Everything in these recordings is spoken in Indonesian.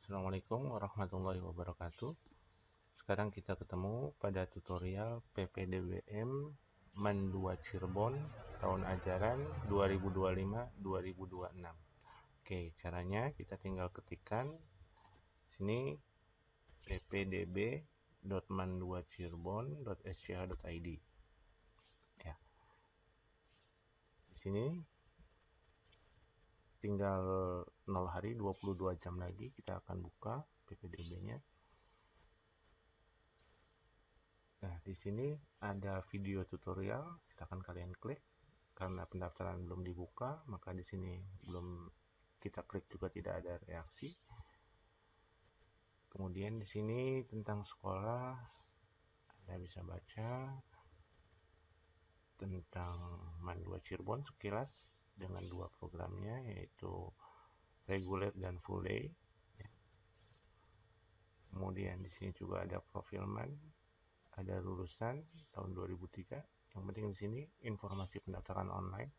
Assalamualaikum warahmatullahi wabarakatuh. Sekarang kita ketemu pada tutorial PPDBM MAN 2 Cirebon tahun ajaran 2025-2026. Oke, caranya kita tinggal ketikkan sini ppdb.man2cirebon.sch.id. Ya. Di sini tinggal 0 hari 22 jam lagi kita akan buka PPDB-nya. Nah, di sini ada video tutorial, silakan kalian klik. Karena pendaftaran belum dibuka, maka di sini belum kita klik juga tidak ada reaksi. Kemudian di sini tentang sekolah, Anda bisa baca tentang MAN 2 Cirebon sekilas dengan dua programnya, yaitu reguler dan full day. Kemudian di sini juga ada profil MAN, ada lulusan tahun 2003. Yang penting di sini informasi pendaftaran online.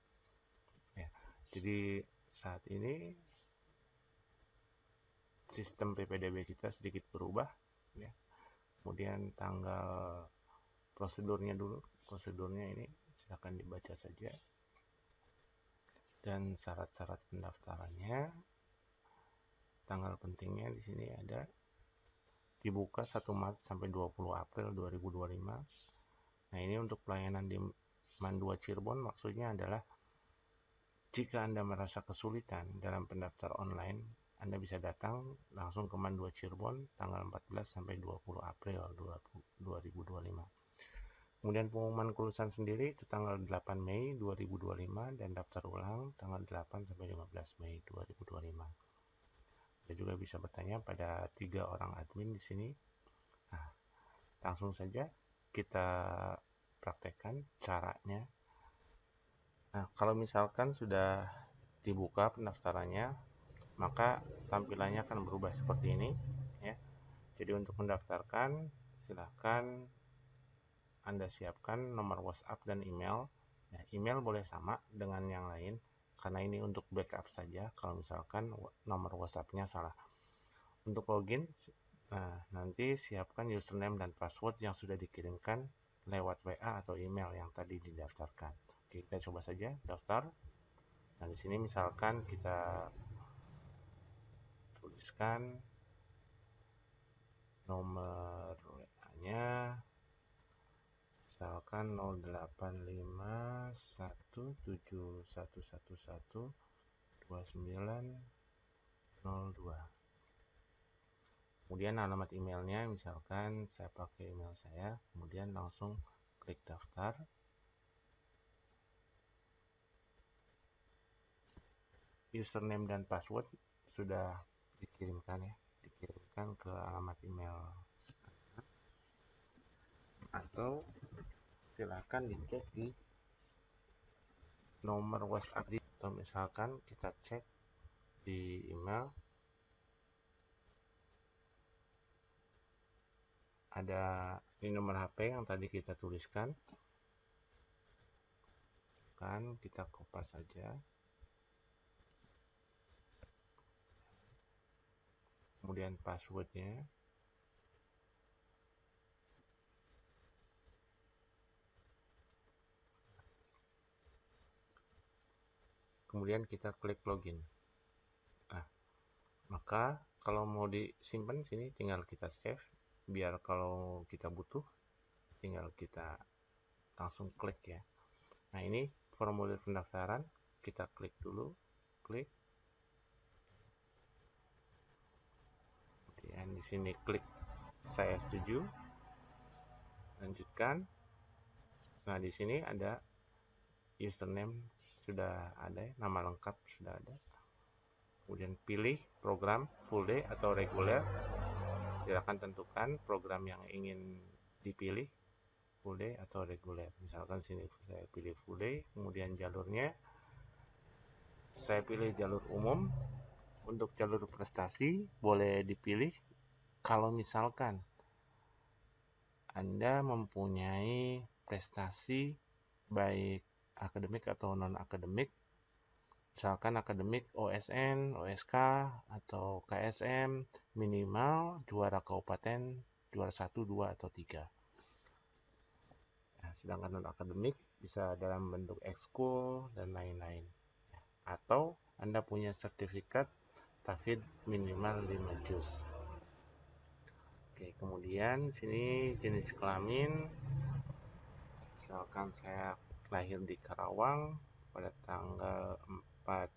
Ya, jadi saat ini sistem PPDB kita sedikit berubah. Ya. Kemudian tanggal prosedurnya dulu. Prosedurnya ini silakan dibaca saja. Dan syarat-syarat pendaftarannya, tanggal pentingnya di sini ada dibuka 1 Maret sampai 20 April 2025. Nah, ini untuk pelayanan di MAN 2 Cirebon maksudnya adalah jika Anda merasa kesulitan dalam pendaftar online, Anda bisa datang langsung ke MAN 2 Cirebon tanggal 14 sampai 20 April 2025. Kemudian pengumuman kelulusan sendiri itu tanggal 8 Mei 2025 dan daftar ulang tanggal 8 sampai 15 Mei 2025. Anda juga bisa bertanya pada 3 orang admin di sini. Nah, langsung saja kita praktekkan caranya. Nah, kalau misalkan sudah dibuka pendaftarannya, maka tampilannya akan berubah seperti ini, ya. Jadi untuk mendaftarkan, silahkan Anda siapkan nomor WhatsApp dan email. Nah, email boleh sama dengan yang lain, karena ini untuk backup saja kalau misalkan nomor WhatsApp-nya salah. Untuk login, nah, nanti siapkan username dan password yang sudah dikirimkan lewat WA atau email yang tadi didaftarkan. Oke, kita coba saja daftar. Nah, di sini misalkan kita tuliskan nomor WA-nya, misalkan 085171112902. Kemudian alamat emailnya, misalkan saya pakai email saya, kemudian langsung klik daftar. Username dan password sudah dikirimkan, ya, dikirimkan ke alamat email, atau silakan dicek di nomor WhatsApp, atau misalkan kita cek di email, ada di nomor HP yang tadi kita tuliskan, kan kita kopas saja. Kemudian passwordnya, kemudian kita klik login. Nah, maka kalau mau disimpan sini tinggal kita save, biar kalau kita butuh tinggal kita langsung klik, ya. Nah, ini formulir pendaftaran, kita klik dulu, klik. Kemudian di sini klik saya setuju, lanjutkan. Nah, di sini ada username sudah ada, nama lengkap sudah ada. Kemudian pilih program full day atau reguler. Silakan tentukan program yang ingin dipilih, full day atau reguler. Misalkan sini saya pilih full day, kemudian jalurnya saya pilih jalur umum. Untuk jalur prestasi boleh dipilih kalau misalkan Anda mempunyai prestasi baik akademik atau non-akademik misalkan akademik OSN, OSK, atau KSM, minimal juara kabupaten, juara 1, 2, atau 3. Nah, sedangkan non-akademik bisa dalam bentuk ekskul dan lain-lain. Atau Anda punya sertifikat tahfidz minimal 5 juz. Oke, kemudian sini jenis kelamin. Misalkan saya lahir di Karawang pada tanggal 4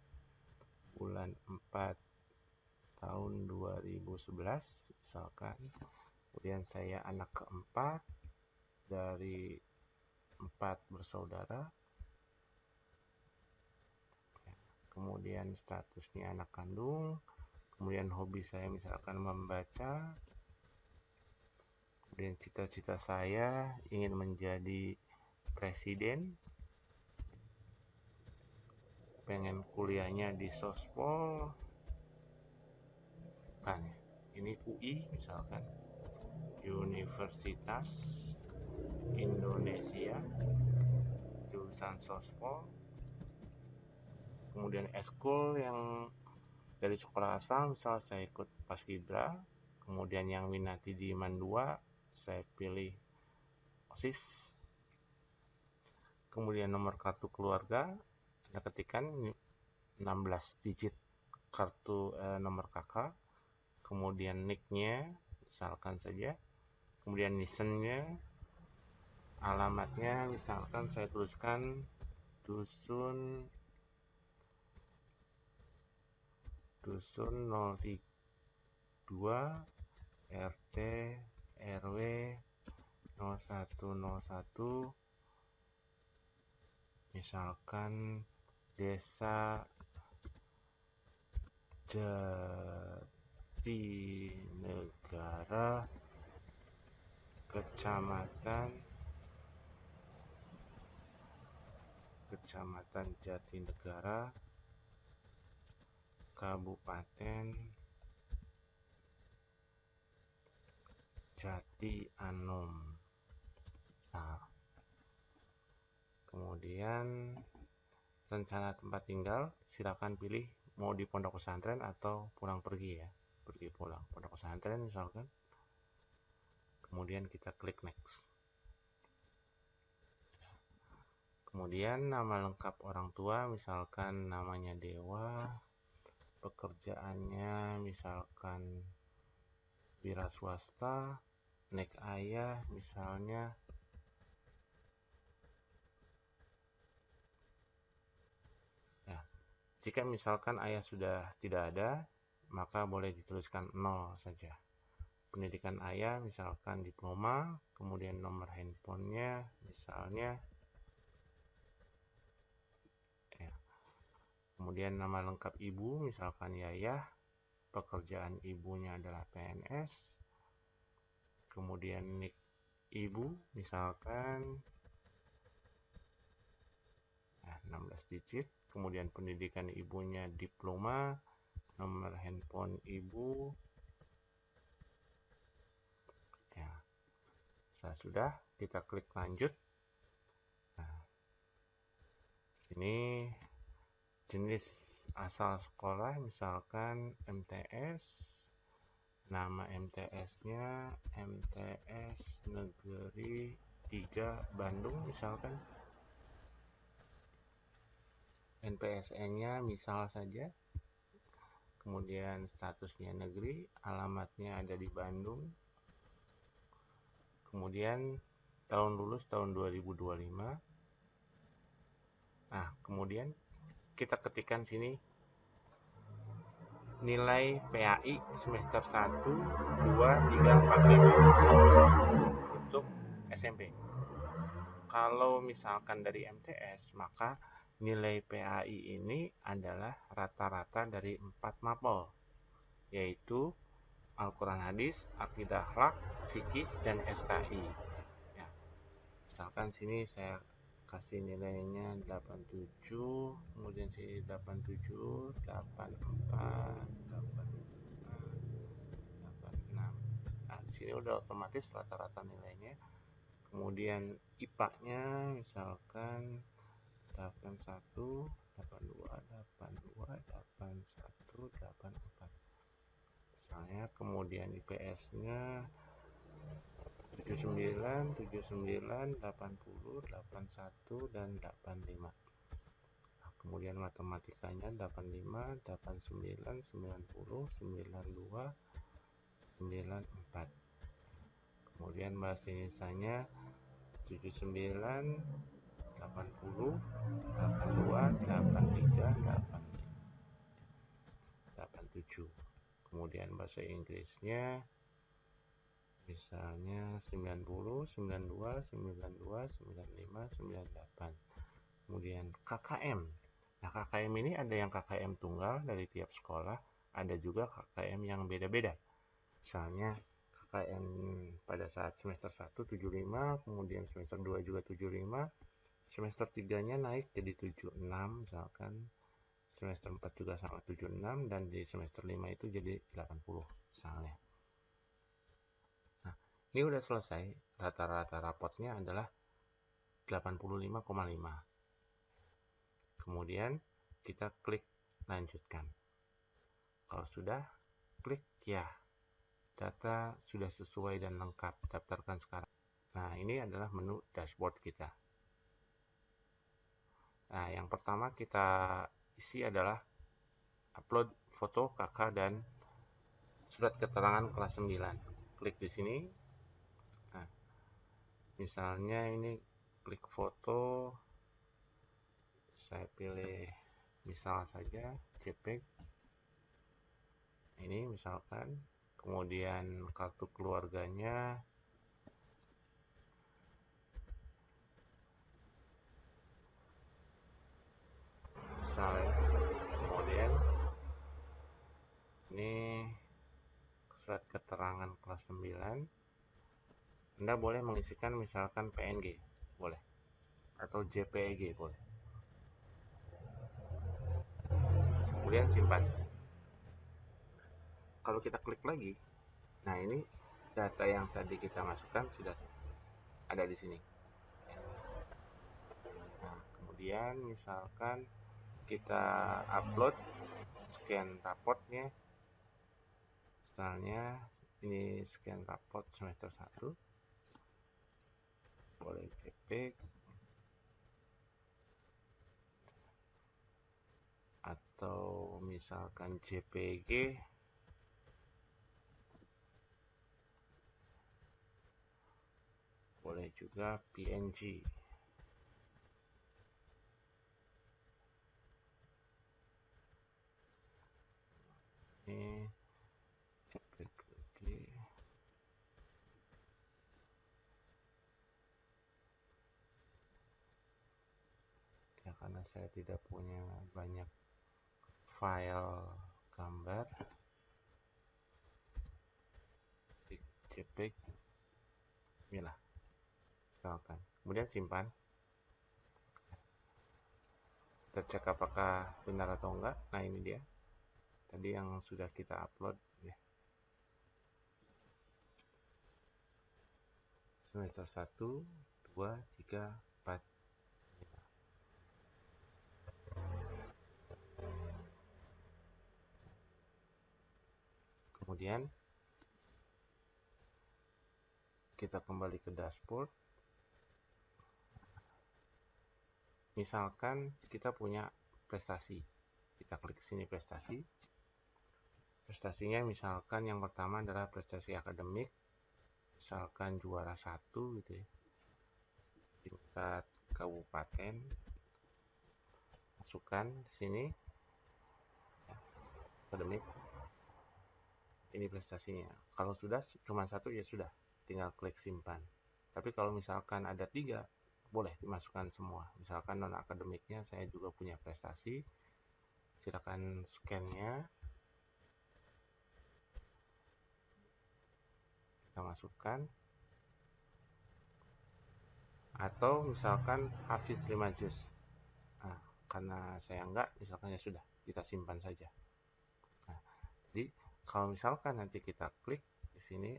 bulan 4 tahun 2011 misalkan. Kemudian saya anak keempat dari 4 bersaudara. Kemudian statusnya anak kandung. Kemudian hobi saya misalkan membaca. Kemudian cita-cita saya ingin menjadi presiden. Pengen kuliahnya di Sospol. Kan, ini UI misalkan. Universitas Indonesia, jurusan Sospol. Kemudian ekskul yang dari sekolah asal, misal saya ikut Paskibra. Kemudian yang minati di IMAN 2, saya pilih OSIS. Kemudian nomor kartu keluarga, Anda ketikkan 16 digit kartu nomor kakak. Kemudian nicknya, misalkan saja. Kemudian nisennya, alamatnya, misalkan saya tuliskan dusun 02 RT RW 0101, misalkan Desa Jatinegara, Kecamatan Jatinegara, Kabupaten Jati Anom. Nah, kemudian rencana tempat tinggal, silakan pilih mau di pondok pesantren atau pulang pergi ya, pergi pulang pondok pesantren misalkan. Kemudian kita klik next. Kemudian nama lengkap orang tua, misalkan namanya Dewa, pekerjaannya misalkan wira swasta, nek ayah misalnya ya. Jika misalkan ayah sudah tidak ada, maka boleh dituliskan 0 saja. Pendidikan ayah misalkan diploma, kemudian nomor handphonenya misalnya ya. Kemudian nama lengkap ibu misalkan Yayah, pekerjaan ibunya adalah PNS. Kemudian nik ibu misalkan 16 digit. Kemudian pendidikan ibunya diploma, nomor handphone ibu ya. Sudah, kita klik lanjut. Nah, sini jenis asal sekolah misalkan MTS, nama MTS-nya MTS Negeri 3 Bandung misalkan. NPSN-nya misal saja. Kemudian statusnya negeri, alamatnya ada di Bandung. Kemudian tahun lulus tahun 2025. Nah, kemudian kita ketikkan sini nilai PAI semester 1, 2, 3, 4, 5 untuk SMP. Kalau misalkan dari MTS, maka nilai PAI ini adalah rata-rata dari 4 mapel, yaitu Al-Quran Hadis, Aqidah Akhlak, Fikih, dan SKI. Ya, misalkan sini saya kasih nilainya 87, kemudian sini 87, 84, 85, 86. Nah, di sini udah otomatis rata-rata nilainya. Kemudian IPA-nya misalkan 81, 82, 82, 81, 84. Misalnya kemudian IPS-nya 79, 79, 80, 81, dan 85. Nah, kemudian matematikanya 85, 89, 90, 92, 94. Kemudian bahasa Indonesianya 79, 80, 82, 83, 87. Kemudian bahasa Inggrisnya misalnya 90, 92, 92, 95, 98. Kemudian KKM. Nah, KKM ini ada yang KKM tunggal dari tiap sekolah, ada juga KKM yang beda-beda. Misalnya KKM pada saat semester 1 75, kemudian semester 2 juga 75, semester 3-nya naik jadi 76 misalkan. Semester 4 juga sama 76, dan di semester 5 itu jadi 80 misalnya. Nah, ini udah selesai. Rata-rata rapotnya adalah 85,5. Kemudian kita klik lanjutkan. Kalau sudah, klik ya. Data sudah sesuai dan lengkap, daftarkan sekarang. Nah, ini adalah menu dashboard kita. Nah, yang pertama kita isi adalah upload foto kakak dan surat keterangan kelas 9. Klik di sini. Nah, misalnya ini klik foto, saya pilih misal saja JPEG. Ini misalkan, kemudian kartu keluarganya, misalnya, kemudian ini surat keterangan kelas 9. Anda boleh mengisikan misalkan PNG, boleh, atau JPEG, boleh. Kemudian simpan. Kalau kita klik lagi, nah ini data yang tadi kita masukkan sudah ada di sini. Nah, kemudian misalkan kita upload scan raportnya, misalnya ini scan raport semester 1, boleh JPEG atau misalkan JPG, boleh juga PNG. Ini JPEG lagi. Ya, karena saya tidak punya banyak file gambar, JPEG, inilah, misalkan. Kemudian simpan. Kita cek apakah benar atau enggak. Nah, ini dia. Tadi yang sudah kita upload ya. Semester 1, 2, 3, 4. Kemudian kita kembali ke dashboard. Misalkan kita punya prestasi. Kita klik sini prestasi. Prestasinya misalkan yang pertama adalah prestasi akademik. Misalkan juara 1 gitu ya. Tingkat kabupaten. Masukkan di sini. Akademik. Ini prestasinya. Kalau sudah cuma 1 ya sudah, tinggal klik simpan. Tapi kalau misalkan ada 3, boleh dimasukkan semua. Misalkan non akademiknya saya juga punya prestasi, silakan scan-nya, kita masukkan. Atau misalkan Hafiz 5 juz. Nah, karena saya enggak, misalkan ya sudah, kita simpan saja. Nah, jadi kalau misalkan nanti kita klik di sini,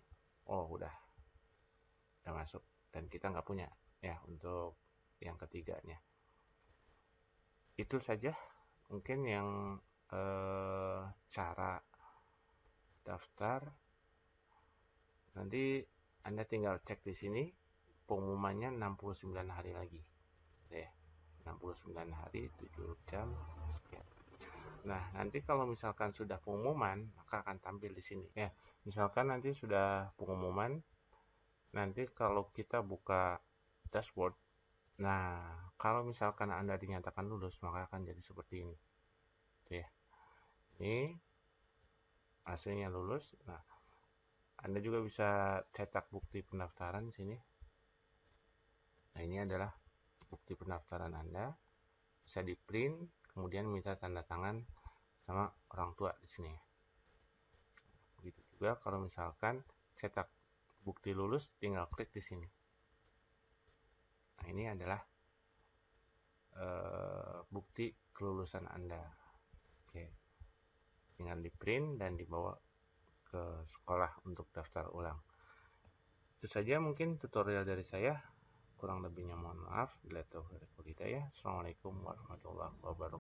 oh udah masuk, dan kita nggak punya ya untuk yang ketiganya. Itu saja mungkin yang cara daftar. Nanti Anda tinggal cek di sini pengumumannya 69 hari lagi. Ya, 69 hari 7 jam sekian. Nah, nanti kalau misalkan sudah pengumuman, maka akan tampil di sini. Ya, misalkan nanti sudah pengumuman, nanti kalau kita buka dashboard, nah, kalau misalkan Anda dinyatakan lulus, maka akan jadi seperti ini. Ya. Ini hasilnya lulus. Nah, Anda juga bisa cetak bukti pendaftaran di sini. Nah, ini adalah bukti pendaftaran Anda. Bisa di-print, kemudian minta tanda tangan sama orang tua di sini. Begitu juga kalau misalkan cetak bukti lulus, tinggal klik di sini. Nah, ini adalah bukti kelulusan Anda. Oke. Tinggal di-print dan dibawa ke sekolah untuk daftar ulang. Itu saja mungkin tutorial dari saya. Kurang lebihnya mohon maaf. Bila taufiq wal hidayah. Assalamualaikum warahmatullahi wabarakatuh.